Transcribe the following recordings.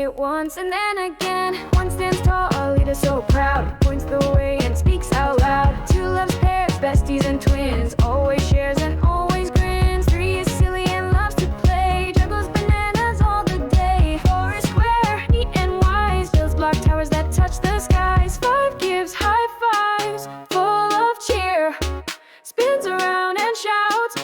it once and then again. One stands tall, a leader so proud, points the way and speaks out loud. Two loves pairs, besties and twins, always shares and always grins. Three is silly and loves to play, juggles bananas all the day. Four is square, neat and wise, builds block towers that touch the skies. Five gives high fives, full of cheer, spins around and shouts,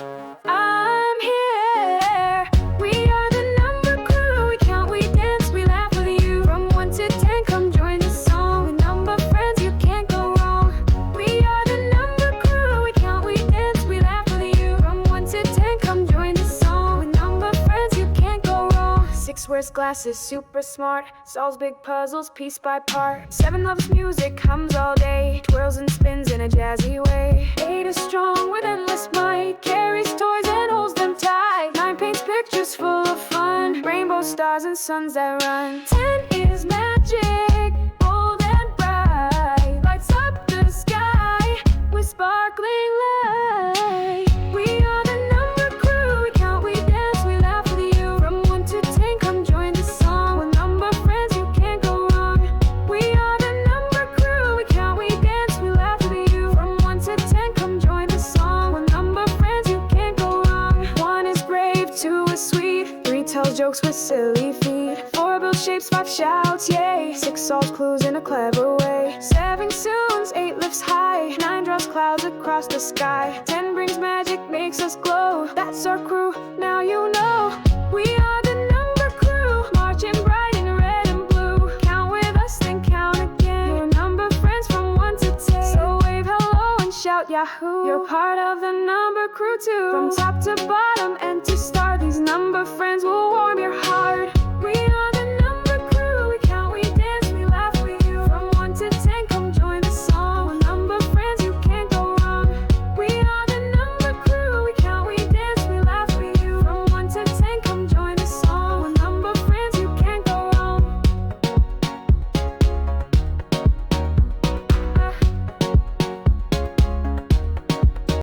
I'm here. We are the number crew, we count, we dance, we laugh with you. From 1 to 10, come join the song. With number friends, you can't go wrong. We are the number crew, we count, we dance, we laugh with you. From 1 to 10, come join the song. With number friends, you can't go wrong. 6 wears glasses, super smart, solves big puzzles piece by part. 7 loves music, hums all day, twirls and spins in a jazzy way. 8 is strong with endless might, carries toys and holds them tight. 9 paints pictures full of fun, rainbow stars and suns that run. 10 is magic, bold and bright, lights up the sky with sparkling light. We are the number crew, we count, we dance, we laugh with you. From 1 to 10, come join the song. With number friends, you can't go wrong. We are the number crew, we count, we dance, we laugh with you. From 1 to 10, come join the song. With number friends, you can't go wrong. 1 is brave, 2 is sweet, 3 tells jokes with silly feet. 4 builds shapes, 5 shouts, yay. 6 solves clues in a clever way. 7 soons, 8 lifts high, 9 draws clouds across the sky. 10 brings magic, makes us glow. That's our crew, now you know. We are the number crew, marching bright in red and blue. Count with us, then count again. Your number friends from 1 to 10. So wave hello and shout Yahoo. You're part of the number crew too. From top to bottom and to star, these number friends will